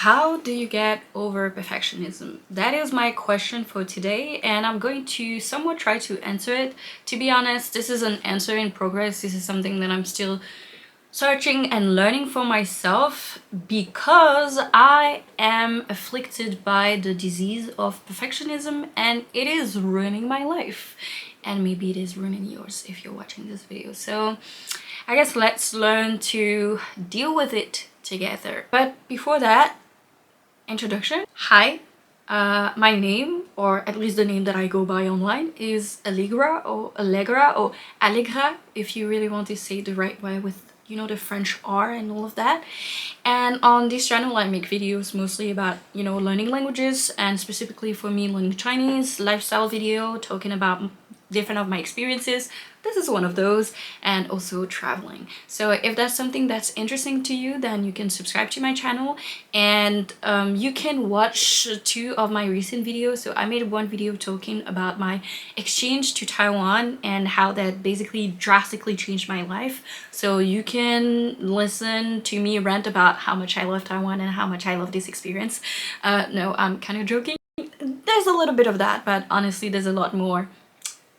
How do you get over perfectionism? That is my question for today, and I'm going to somewhat try to answer it. To be honest, this is an answer in progress. This is something that I'm still searching and learning for myself because I am afflicted by the disease of perfectionism and it is ruining my life. And maybe it is ruining yours if you're watching this video. So I guess let's learn to deal with it together. But before that, introduction. Hi, my name, or at least the name that I go by online, is Allegra, if you really want to say it the right way with, you know, the French R and all of that. And on this channel I make videos mostly about, you know, learning languages, and specifically for me learning Chinese, lifestyle video, talking about different of my experiences. This is one of those, and also traveling. So if that's something that's interesting to you, then you can subscribe to my channel, and you can watch two of my recent videos. So I made one video talking about my exchange to Taiwan and how that basically drastically changed my life. So you can listen to me rant about how much I love Taiwan and how much I love this experience. No, I'm kind of joking. There's a little bit of that, but honestly there's a lot more,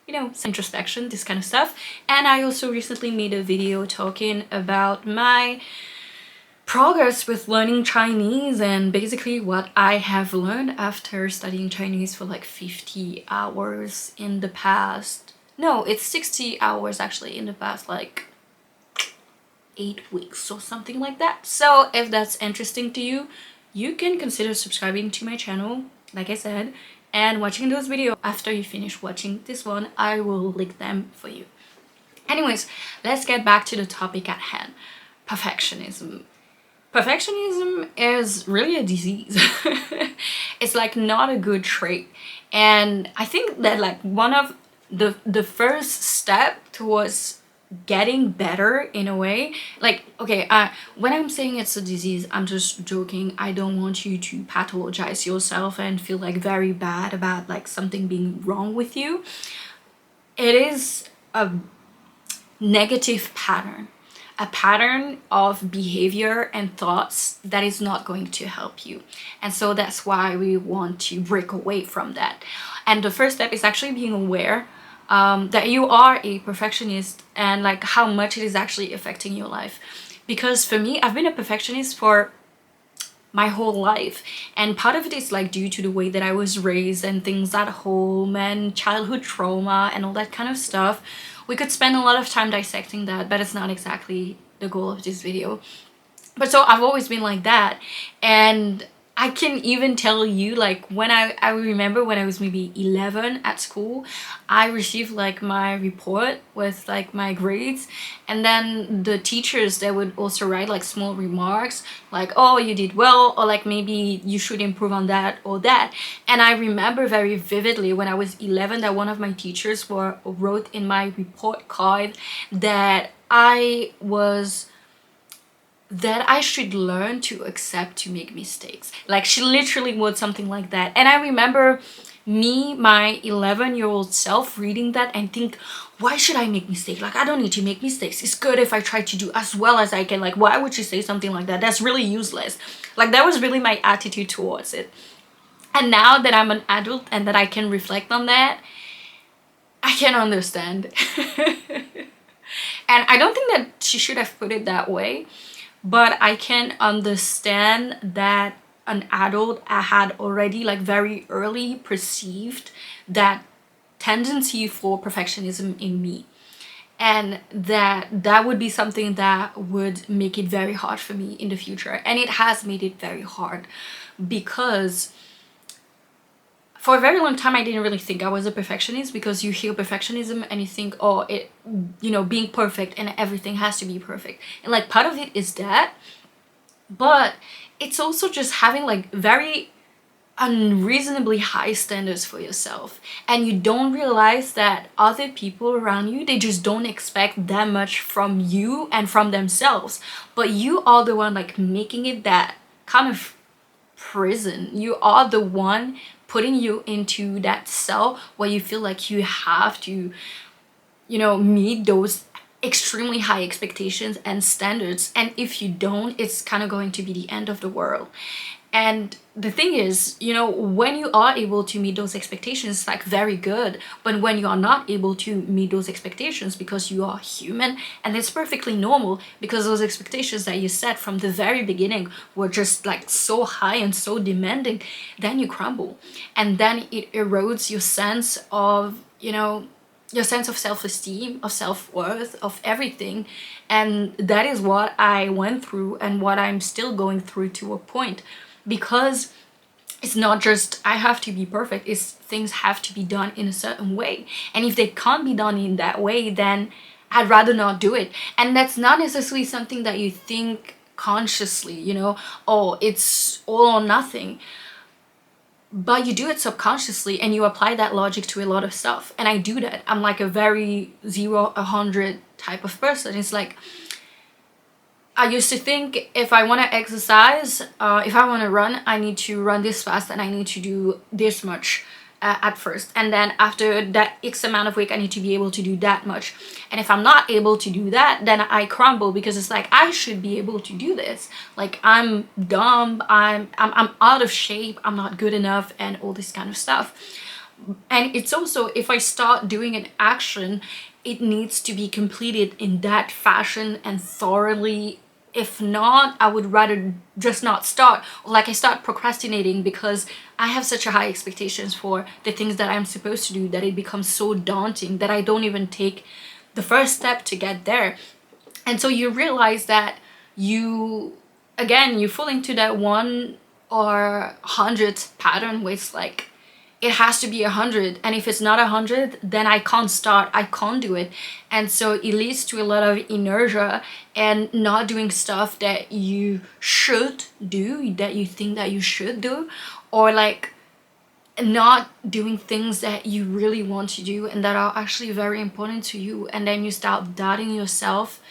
you know, introspection, this kind of stuff. And I also recently made a video talking about my progress with learning Chinese and basically what I have learned after studying Chinese for like 50 hours in the past. No, it's 60 hours actually in the past like 8 weeks or something like that. So if that's interesting to you, you can consider subscribing to my channel, like I said, and watching those videos. After you finish watching this one, I will link them for you. Anyways, let's get back to the topic at hand. Perfectionism. Perfectionism is really a disease. It's like not a good trait, and I think that like one of the first step towards getting better in a way, like, okay, when I'm saying it's a disease, I'm just joking. I don't want you to pathologize yourself and feel like very bad about like something being wrong with you. It is a negative pattern, a pattern of behavior and thoughts that is not going to help you. And so that's why we want to break away from that. And the first step is actually being aware that you are a perfectionist and like how much it is actually affecting your life. Because for me, I've been a perfectionist for my whole life, and part of it is like due to the way that I was raised and things at home and childhood trauma and all that kind of stuff. We could spend a lot of time dissecting that, but it's not exactly the goal of this video. But so I've always been like that, and I can even tell you, like, when I remember when I was maybe 11 at school, I received like my report with like my grades, and then the teachers, they would also write like small remarks like, oh, you did well, or like maybe you should improve on that or that. And I remember very vividly when I was 11 that one of my teachers wrote in my report card that I should learn to accept to make mistakes. Like, she literally wrote something like that. And I remember me, my 11-year-old self, reading that and think, why should I make mistakes? Like, I don't need to make mistakes. It's good if I try to do as well as I can. Like, why would you say something like that? That's really useless. Like, that was really my attitude towards it. And now that I'm an adult and that I can reflect on that, I can understand. And I don't think that she should have put it that way, but I can understand that an adult had already like very early perceived that tendency for perfectionism in me, and that would be something that would make it very hard for me in the future. And it has made it very hard because for a very long time I didn't really think I was a perfectionist, because you hear perfectionism and you think, oh, it, you know, being perfect and everything has to be perfect. And like part of it is that, but it's also just having like very unreasonably high standards for yourself, and you don't realize that other people around you, they just don't expect that much from you and from themselves, but you are the one like making it that kind of prison. You are the one putting you into that cell where you feel like you have to, you know, meet those extremely high expectations and standards, and if you don't, it's kind of going to be the end of the world. And the thing is, you know, when you are able to meet those expectations, like very good. But when you are not able to meet those expectations because you are human, and it's perfectly normal because those expectations that you set from the very beginning were just like so high and so demanding, then you crumble. And then it erodes your sense of, you know, your sense of self-esteem, of self-worth, of everything. And that is what I went through and what I'm still going through to a point, because it's not just I have to be perfect, it's things have to be done in a certain way. And if they can't be done in that way, then I'd rather not do it. And that's not necessarily something that you think consciously, you know, oh, it's all or nothing. But you do it subconsciously and you apply that logic to a lot of stuff. And I do that. I'm like a very 0-100 type of person. It's like, I used to think if I want to exercise, if I want to run, I need to run this fast and I need to do this much at first. And then after that X amount of week, I need to be able to do that much. And if I'm not able to do that, then I crumble, because it's like, I should be able to do this. Like, I'm dumb, I'm out of shape, I'm not good enough, and all this kind of stuff. And it's also, if I start doing an action, it needs to be completed in that fashion and thoroughly. If not, I would rather just not start. Or like, I start procrastinating because I have such a high expectations for the things that I'm supposed to do that it becomes so daunting that I don't even take the first step to get there. And so you realize that you, again, you fall into that 1 or 100 pattern where it's like, it has to be 100, and if it's not 100, then I can't start, I can't do it. And so it leads to a lot of inertia and not doing stuff that you should do, that you think that you should do, or like not doing things that you really want to do and that are actually very important to you. And then you start doubting yourself,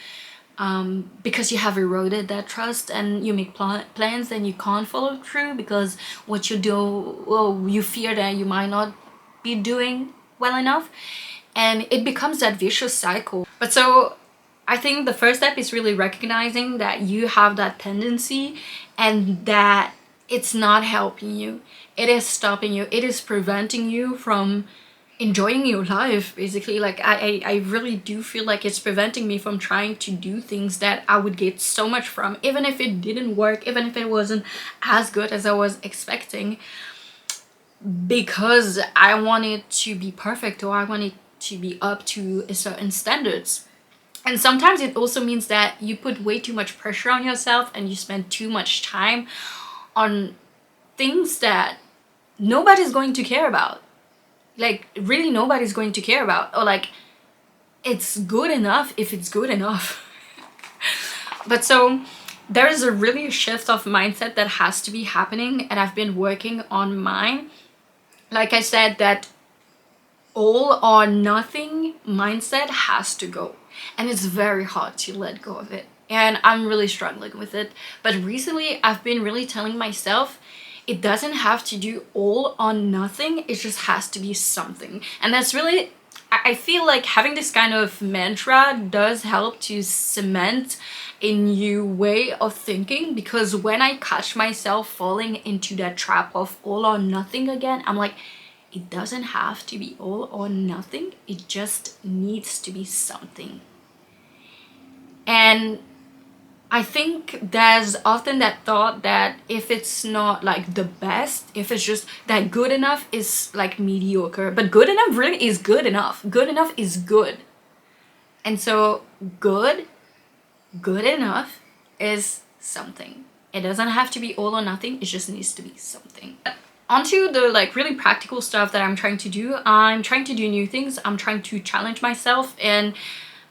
because you have eroded that trust, and you make plans and you can't follow through because what you do, well, you fear that you might not be doing well enough, and it becomes that vicious cycle. But so I think the first step is really recognizing that you have that tendency and that it's not helping you. It is stopping you. It is preventing you from enjoying your life, basically. Like, I really do feel like it's preventing me from trying to do things that I would get so much from, even if it didn't work, even if it wasn't as good as I was expecting, because I want it to be perfect, or I want it to be up to a certain standards. And sometimes it also means that you put way too much pressure on yourself and you spend too much time on things that nobody's going to care about. Like, really nobody's going to care about. Or like, it's good enough if it's good enough. But so there is a really shift of mindset that has to be happening, and I've been working on mine. Like I said, that all or nothing mindset has to go, and it's very hard to let go of it, and I'm really struggling with it. But recently I've been really telling myself, it doesn't have to do all or nothing, it just has to be something. And that's really, I feel like having this kind of mantra does help to cement a new way of thinking, because when I catch myself falling into that trap of all or nothing again, I'm like, it doesn't have to be all or nothing, it just needs to be something. And I think there's often that thought that if it's not like the best, if it's just that good enough is like mediocre. But good enough really is good enough. Good enough is good. And so good enough is something. It doesn't have to be all or nothing, it just needs to be something. Onto the like really practical stuff that I'm trying to do. I'm trying to do new things. I'm trying to challenge myself and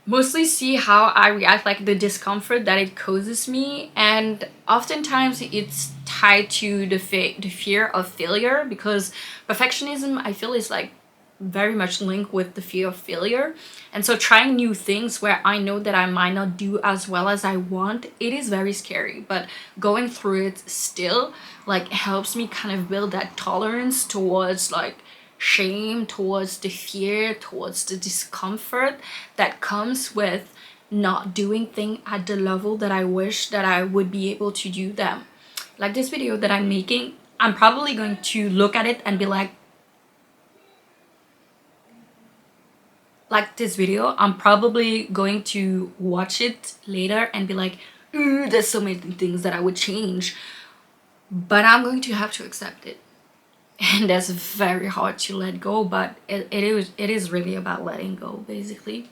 mostly see how I react, like the discomfort that it causes me. And oftentimes it's tied to the fear of failure, because perfectionism, I feel, is like very much linked with the fear of failure. And so trying new things where I know that I might not do as well as I want, it is very scary. But going through it still like helps me kind of build that tolerance towards like shame, towards the fear, towards the discomfort that comes with not doing things at the level that I wish that I would be able to do them. Like this video that I'm making, I'm probably going to look at it and be like this video, I'm probably going to watch it later and be like, "Ooh, there's so many things that I would change," but I'm going to have to accept it. And that's very hard to let go, but it is really about letting go, basically.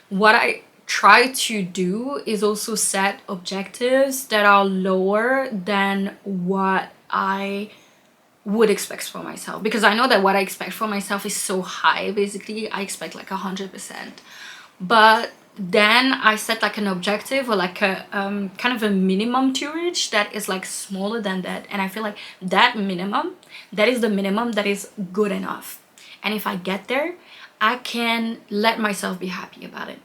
What I try to do is also set objectives that are lower than what I would expect for myself, because I know that what I expect for myself is so high. Basically, I expect like 100%, but then I set like an objective or like a kind of a minimum to reach that is like smaller than that, and I feel like that is the minimum that is good enough. And if I get there, I can let myself be happy about it.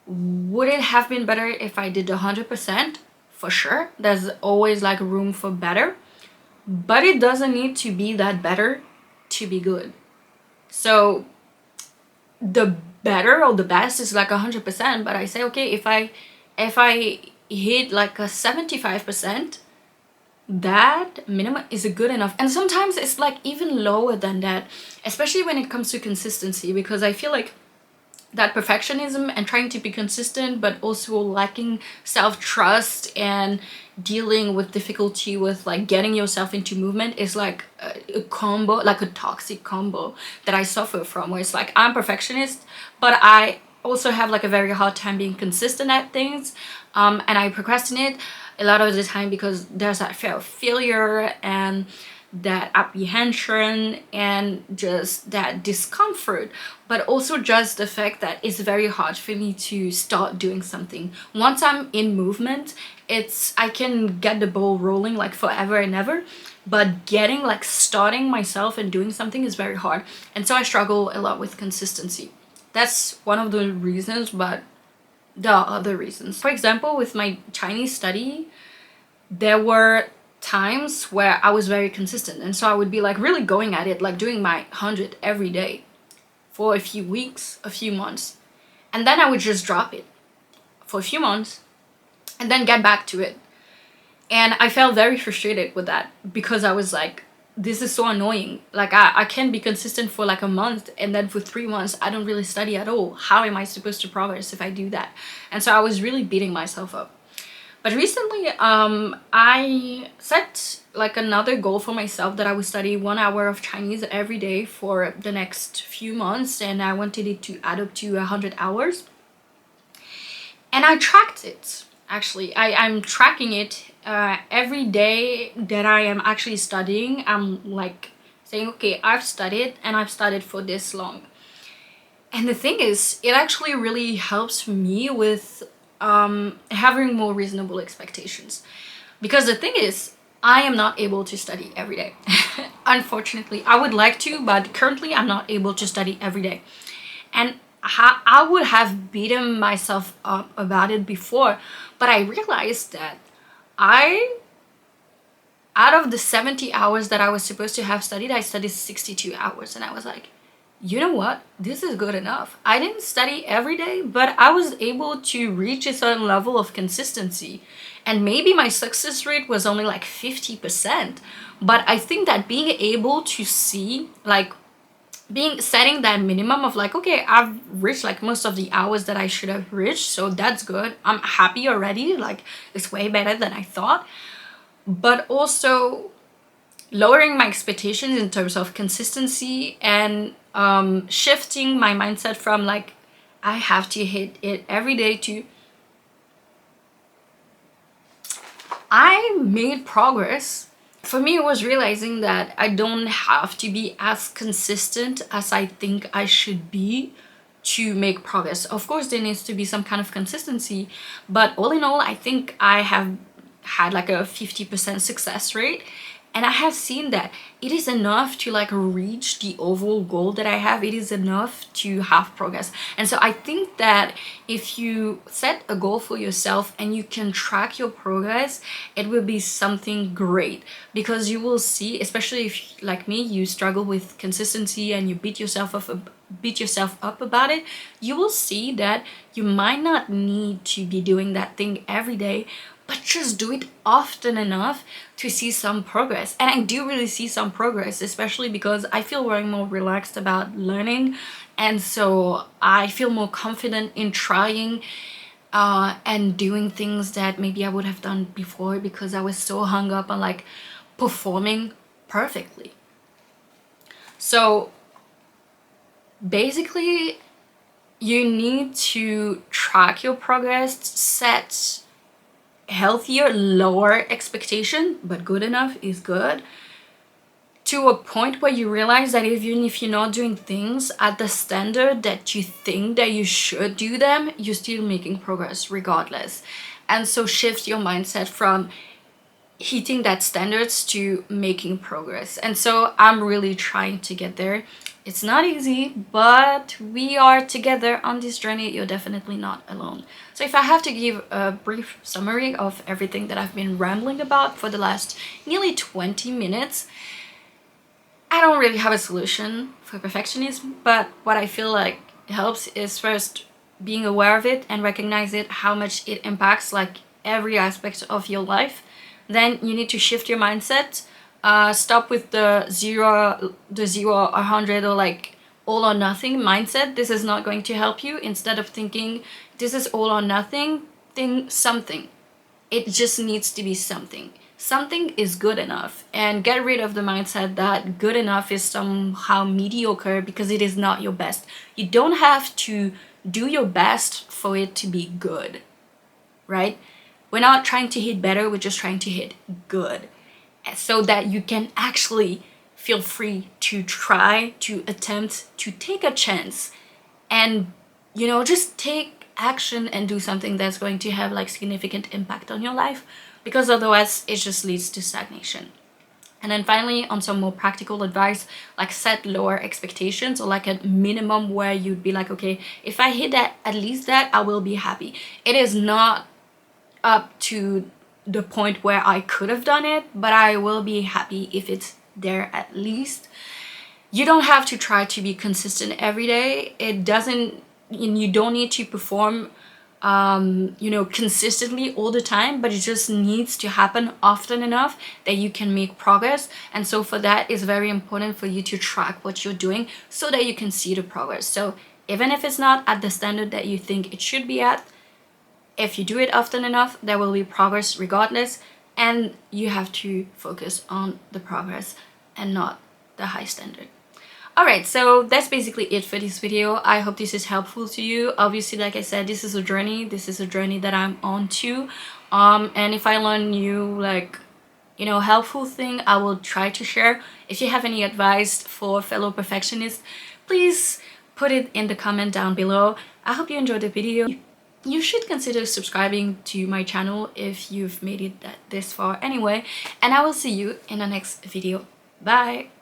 Would it have been better if I did 100%? For sure, there's always like room for better, but it doesn't need to be that better to be good. So the better or the best is like 100%, but I say, okay, if I hit like a 75%, that minimum is good enough. And sometimes it's like even lower than that, especially when it comes to consistency, because I feel like that perfectionism and trying to be consistent but also lacking self-trust and dealing with difficulty with like getting yourself into movement is like a combo, like a toxic combo that I suffer from, where it's like I'm perfectionist but I also have like a very hard time being consistent at things, and I procrastinate a lot of the time because there's that fear of failure and that apprehension and just that discomfort, but also just the fact that it's very hard for me to start doing something. Once I'm in movement, I can get the ball rolling like forever and ever, but getting like starting myself and doing something is very hard, and so I struggle a lot with consistency. That's one of the reasons, but there are other reasons. For example, with my Chinese study, there were times where I was very consistent, and so I would be like really going at it, like doing my 100 every day for a few weeks, a few months, and then I would just drop it for a few months and then get back to it. And I felt very frustrated with that because I was like, this is so annoying. Like I can be consistent for like a month and then for 3 months I don't really study at all. How am I supposed to progress if I do that? And so I was really beating myself up. But recently, I set like another goal for myself that I would study 1 hour of Chinese every day for the next few months, and I wanted it to add up to 100 hours. And I tracked it. Actually, I'm tracking it every day that I am actually studying. I'm like saying, okay, I've studied and I've studied for this long. And the thing is, it actually really helps me with having more reasonable expectations, because the thing is, I am not able to study every day. Unfortunately, I would like to, but currently I'm not able to study every day. And I would have beaten myself up about it before, but I realized that out of the 70 hours that I was supposed to have studied, I studied 62 hours, and I was like, you know what? This is good enough. I didn't study every day, but I was able to reach a certain level of consistency. And maybe my success rate was only like 50%. But I think that being able to see, like, setting that minimum of like, okay, I've reached like most of the hours that I should have reached, so that's good. I'm happy already. Like, it's way better than I thought. But also lowering my expectations in terms of consistency and shifting my mindset from like I have to hit it every day to I made progress. For me, it was realizing that I don't have to be as consistent as I think I should be to make progress. Of course, there needs to be some kind of consistency, but all in all, I think I have had like a 50% success rate, and I have seen that it is enough to like reach the overall goal that I have. It is enough to have progress. And so I think that if you set a goal for yourself and you can track your progress, it will be something great, because you will see, especially if like me, you struggle with consistency and you beat yourself up about it, you will see that you might not need to be doing that thing every day, but just do it often enough to see some progress. And I do really see some progress, especially because I feel way more relaxed about learning, and so I feel more confident in trying and doing things that maybe I would have done before because I was so hung up on like performing perfectly. So basically, you need to track your progress, set healthier, lower expectation, but good enough is good, to a point where you realize that even if you're not doing things at the standard that you think that you should do them, you're still making progress regardless. And so shift your mindset from hitting that standards to making progress. And so I'm really trying to get there. It's not easy, but we are together on this journey. You're definitely not alone. So if I have to give a brief summary of everything that I've been rambling about for the last nearly 20 minutes, I don't really have a solution for perfectionism, but what I feel like helps is first being aware of it and recognize it, how much it impacts like every aspect of your life. Then you need to shift your mindset. Stop with the zero, 100, or like all or nothing mindset. This is not going to help you. Instead of thinking this is all or nothing, think something. It just needs to be something. Something is good enough, and get rid of the mindset that good enough is somehow mediocre, because it is not your best. You don't have to do your best for it to be good, right? We're not trying to hit better, we're just trying to hit good, so that you can actually feel free to try, to attempt, to take a chance, and just take action and do something that's going to have like significant impact on your life, because otherwise it just leads to stagnation. And then finally, on some more practical advice, like set lower expectations, or like a minimum where you'd be like, okay, if I hit that, at least that, I will be happy. It is not up to the point where I could have done it, but I will be happy if it's there at least. You don't have to try to be consistent every day. It doesn't, you don't need to perform consistently all the time, but it just needs to happen often enough that you can make progress. And so for that, it's very important for you to track what you're doing so that you can see the progress. So even if it's not at the standard that you think it should be at, if you do it often enough, there will be progress regardless, and you have to focus on the progress and not the high standard. Alright, so that's basically it for this video. I hope this is helpful to you. Obviously, like I said, this is a journey. This is a journey that I'm on to. And if I learn new, helpful thing, I will try to share. If you have any advice for fellow perfectionists, please put it in the comment down below. I hope you enjoyed the video. You should consider subscribing to my channel if you've made it this far anyway. And I will see you in the next video. Bye!